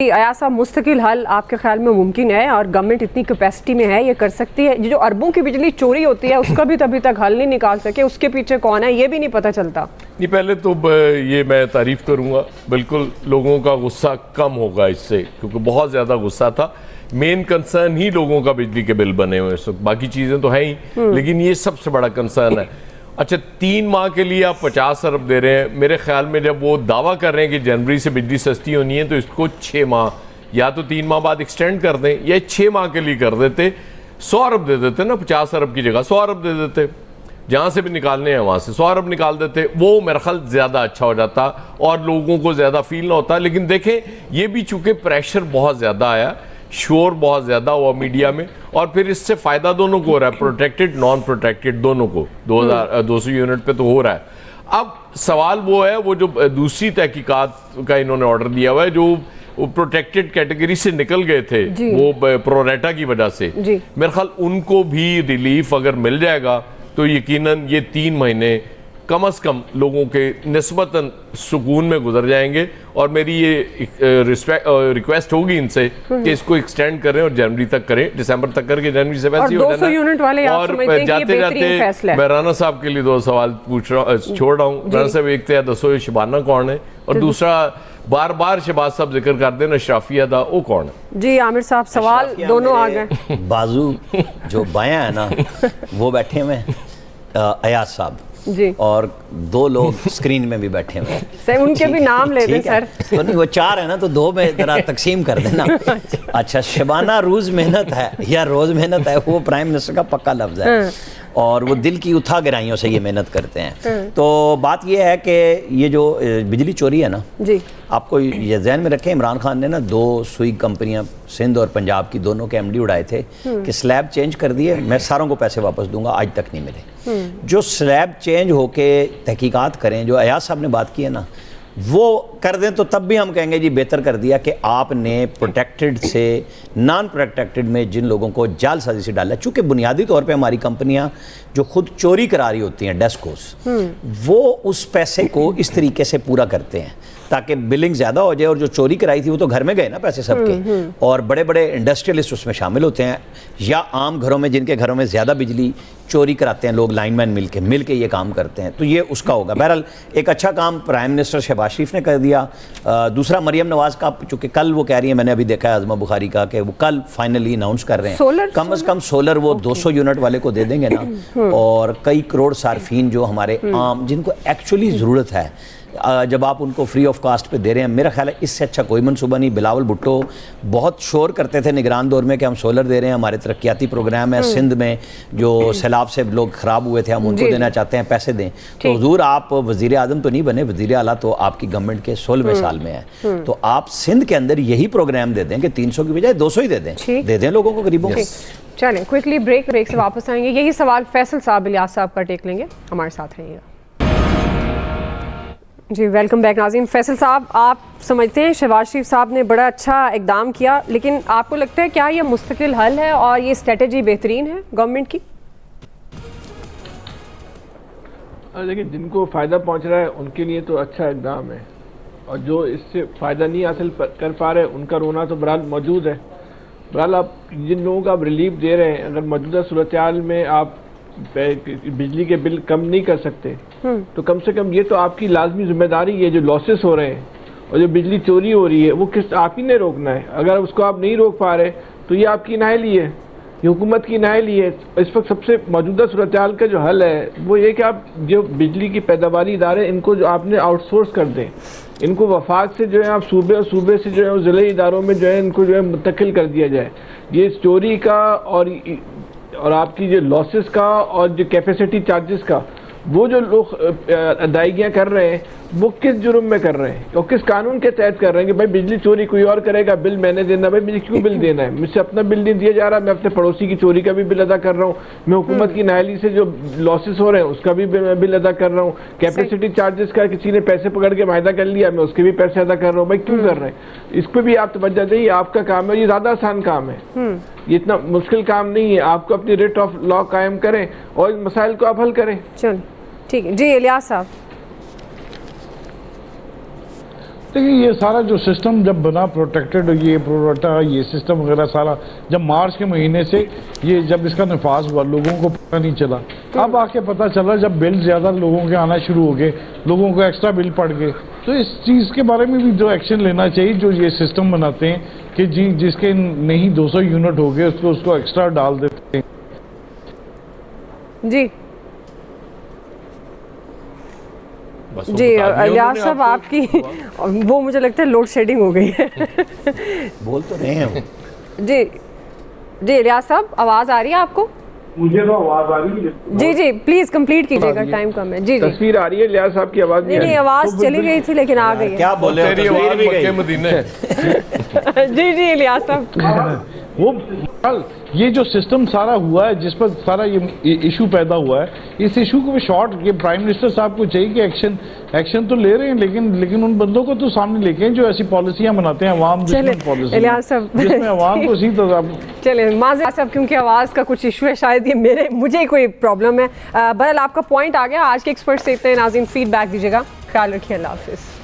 अयाज साहब, मुस्तकिल हल आपके ख्याल में मुमकिन है और गवर्नमेंट इतनी कैपेसिटी में है, ये कर सकती है? जो अरबों की बिजली चोरी होती है उसका भी अभी तक हल नहीं निकाल सके, उसके पीछे कौन है ये भी नहीं पता चलता। नहीं, पहले तो ये मैं तारीफ करूंगा, बिल्कुल लोगों का गुस्सा कम होगा इससे, क्योंकि बहुत ज़्यादा गुस्सा था। मेन कंसर्न ही लोगों का बिजली के बिल बने हुए हैं, बाकी चीज़ें तो हैं ही, लेकिन ये सबसे बड़ा कंसर्न है। अच्छा, 3 माह के लिए आप 50 अरब दे रहे हैं। मेरे ख्याल में जब वो दावा कर रहे हैं कि जनवरी से बिजली सस्ती होनी है, तो इसको 6 माह या तो 3 माह बाद एक्सटेंड कर दें या 6 माह के लिए कर देते। 100 अरब दे देते ना, 50 अरब की जगह 100 अरब दे देते। जहाँ से भी निकालने हैं वहाँ से 100 अरब निकाल देते, वो मेरा ख्याल ज़्यादा अच्छा हो जाता और लोगों को ज़्यादा फील ना होता। लेकिन देखें, ये भी चूँकि प्रेशर बहुत ज़्यादा आया, शोर बहुत ज़्यादा हुआ मीडिया में, और फिर इससे फ़ायदा दोनों को हो रहा है, प्रोटेक्टेड नॉन प्रोटेक्टेड दोनों को। 200 यूनिट पे तो हो रहा है। अब सवाल वो है, वो जो दूसरी तहकीकात का इन्होंने ऑर्डर दिया हुआ है, जो प्रोटेक्टेड कैटेगरी से निकल गए थे वो प्रोरेटा की वजह से, मेरे ख्याल उनको भी रिलीफ अगर मिल जाएगा तो यकीनन ये 3 महीने कम से कम लोगों के निस्बतन सुकून में गुजर जाएंगे। और मेरी ये रिक्वेस्ट होगी इनसे कि इसको एक्सटेंड करें और जनवरी तक करें, दिसंबर तक करके जनवरी से वैसे ही हो जाना। यूनिट वाले और जाते जाते मैं राना साहब के लिए 2 सवाल छोड़ रहा हूँ। राना साहब, एक तो याद दसो ये शबाना कौन है, और दूसरा बार बार शहबाज साहब जिक्र करते हैं अशराफिया दा, वो कौन है? जी आमिर साहब, सवाल दोनों आ गए। बाजू जो बायां है ना, वो बैठे हुए अयाज साहब जी, और 2 लोग स्क्रीन में भी बैठे हुए हैं। सर उनके भी नाम ले दें सर। तो नहीं, वो 4 है ना, तो 2 में जरा तकसीम कर देना। अच्छा, शबाना रोज मेहनत है या रोज मेहनत है, वो प्राइम मिनिस्टर का पक्का लफ्ज है, और वो दिल की उठा गिराइयों से ये मेहनत करते हैं। तो बात ये है कि ये जो बिजली चोरी है ना जी, आपको ये ज़हन में रखें, इमरान खान ने ना 2 सुई कंपनियां सिंध और पंजाब की दोनों के एमडी उड़ाए थे कि स्लैब चेंज कर दिए, मैं सारों को पैसे वापस दूंगा, आज तक नहीं मिले। जो स्लैब चेंज होके तहकीकात करें, जो अयाज साहब ने बात की है ना, वो कर दें तो तब भी हम कहेंगे जी बेहतर कर दिया कि आपने प्रोटेक्टेड से नॉन प्रोटेक्टेड में जिन लोगों को जालसाजी से डाला। चूँकि बुनियादी तौर पे हमारी कंपनियां जो खुद चोरी करा रही होती हैं, डेस्कोस, वो उस पैसे को इस तरीके से पूरा करते हैं ताकि बिलिंग ज़्यादा हो जाए, और जो चोरी कराई थी वो तो घर में गए ना पैसे सबके, और बड़े बड़े इंडस्ट्रियलिस्ट उसमें शामिल होते हैं, या आम घरों में जिनके घरों में ज़्यादा बिजली चोरी कराते हैं लोग, लाइनमैन मिल के ये काम करते हैं। तो ये उसका होगा। बहरहाल एक अच्छा काम प्राइम मिनिस्टर शहबाज शरीफ ने कर दिया। दूसरा, मरियम नवाज का, चूँकि कल वो कह रही है, मैंने अभी देखा है आज़मा बुखारी का, कि वो कल फाइनली अनाउंस कर रहे हैं कम से कम सोलर वो 200 यूनिट वाले को दे देंगे ना, और कई करोड़ सार्फिन जो हमारे आम, जिनको एक्चुअली ज़रूरत है, जब आप उनको फ्री ऑफ कास्ट पे दे रहे हैं, मेरा ख्याल है इससे अच्छा कोई मनसूबा नहीं। बिलावल भुट्टो बहुत शोर करते थे निगरान दौर में कि हम सोलर दे रहे हैं, हमारे तरक्याती प्रोग्राम है, सिंध में जो सैलाब से लोग ख़राब हुए थे हम उनको देना चाहते हैं, पैसे दें। तो हुजूर, आप वज़ीर आज़म तो नहीं बने, वज़ीर आला तो आपकी गवर्नमेंट के 16वें साल में है, तो आप सिंध के अंदर यही प्रोग्राम दे दें कि 300 की बजाय 200 ही दे दें लोगों को, गरीबों को। चलें क्विकली ब्रेक से वापस आएंगे। यही सवाल फैसल साहब, इलियास साहब का टेक लेंगे, हमारे साथ रहिएगा जी। वेलकम बैक नाज़रीन। फैसल साहब, आप समझते हैं शहबाज शरीफ साहब ने बड़ा अच्छा इकदाम किया, लेकिन आपको लगता है क्या ये मुस्तकिल हल है और ये स्ट्रेटजी बेहतरीन है गवर्नमेंट की? देखिए, जिनको फ़ायदा पहुंच रहा है उनके लिए तो अच्छा इकदाम है, और जो इससे फ़ायदा नहीं हासिल कर पा रहे उनका रोना तो बहरहाल मौजूद है। बहरहाल आप जिन लोगों को आप रिलीफ दे रहे हैं, अगर मौजूदा सूरत हाल में आप बिजली के बिल कम नहीं कर सकते, तो कम से कम ये तो आपकी लाजमी जिम्मेदारी है, जो लॉसेस हो रहे हैं और जो बिजली चोरी हो रही है वो आप ही ने रोकना है। अगर उसको आप नहीं रोक पा रहे तो ये आपकी नाअहली है, ये हुकूमत की नाअहली है। इस वक्त सबसे मौजूदा सूरत हाल का जो हल है वो ये कि आप जो बिजली की पैदावारी इदारे, इनको जो आपने आउटसोर्स कर दें, इनको वफाक से जो है आप सूबे और सूबे से जो है ज़िले इदारों में जो है इनको जो है मुंतकिल कर दिया जाए। ये चोरी का और आपकी जो लॉसेस का और जो कैपेसिटी चार्जेस का वो जो लोग अदायगियाँ कर रहे हैं, वो किस जुर्म में कर रहे हैं और किस कानून के तहत कर रहे हैं कि भाई बिजली चोरी कोई और करेगा, बिल मैंने देना, भाई मुझे क्यों बिल देना है? मुझसे अपना बिल नहीं दिया जा रहा, मैं अपने पड़ोसी की चोरी का भी बिल अदा कर रहा हूँ, मैं हुकूमत की नाअहली से जो लॉसेस हो रहे हैं उसका भी बिल अदा कर रहा हूँ, कैपेसिटी चार्जेस का किसी ने पैसे पकड़ के मायदा कर लिया, मैं उसके भी पैसे अदा कर रहा हूँ, भाई क्यों कर रहे हैं? इस पर भी आप तवज्जो दें, ये आपका काम है, ये ज़्यादा आसान काम है, ये इतना मुश्किल काम नहीं है। आपको अपनी रेट ऑफ लॉ कायम करें और इन मसाइल को आप हल करें। चलो ठीक है जी। इलियास साहब, देखिए ये सारा जो सिस्टम जब बना प्रोटेक्टेड, ये प्रोडक्टा ये सिस्टम वगैरह सारा जब मार्च के महीने से ये जब इसका नफाज हुआ लोगों को पता नहीं चला। अब आके पता चला जब बिल ज़्यादा लोगों के आना शुरू हो गए, लोगों को एक्स्ट्रा बिल पड़ गए, तो इस चीज़ के बारे में भी जो एक्शन लेना चाहिए। जो ये सिस्टम बनाते हैं कि जी जिसके नहीं 200 यूनिट हो गए उसको एक्स्ट्रा डाल देते हैं। जी बस जी वो बता दिया इलियास उन्होंने साहब आपको। आपकी वो मुझे लगता है लोड शेडिंग हो गई है। बोल तो रहे हैं वो। जी जी इलियास साहब आवाज़ आ रही है आपको? मुझे तो आवाज़ आ रही है। जी जी प्लीज़ कंप्लीट कीजिएगा, टाइम कम है। जी जी तस्वीर आ रही है, लियाज साहब की आवाज नहीं नहीं नहीं आ आवाज़ चली गई थी लेकिन आ गई है। क्या बोले हो, तेरी तस्वीर आवाज भी मक्के गई। मदीने। जी जी इलियास साहब वो कल ये जो सिस्टम सारा हुआ है जिस पर सारा ये इशू पैदा हुआ है, इस इशू को शॉर्ट ये प्राइम मिनिस्टर साहब को चाहिए कि एक्शन तो ले रहे हैं, लेकिन उन बंदों को तो सामने लेके आएं जो ऐसी पॉलिसियां बनाते हैं अवाम दुश्मन पॉलिसी, इलियास साहब जिसमें अवाम को सीधा चले माज़रत साहब क्योंकि आवाज़ का कुछ इशू है, शायद ये मुझे कोई प्रॉब्लम है। बहरहाल आपका पॉइंट आ गया। आज के एक्सपर्ट से इतने नाज़रीन फीडबैक दीजिएगा। ख्याल रखिए, अल्लाह हाफिज़।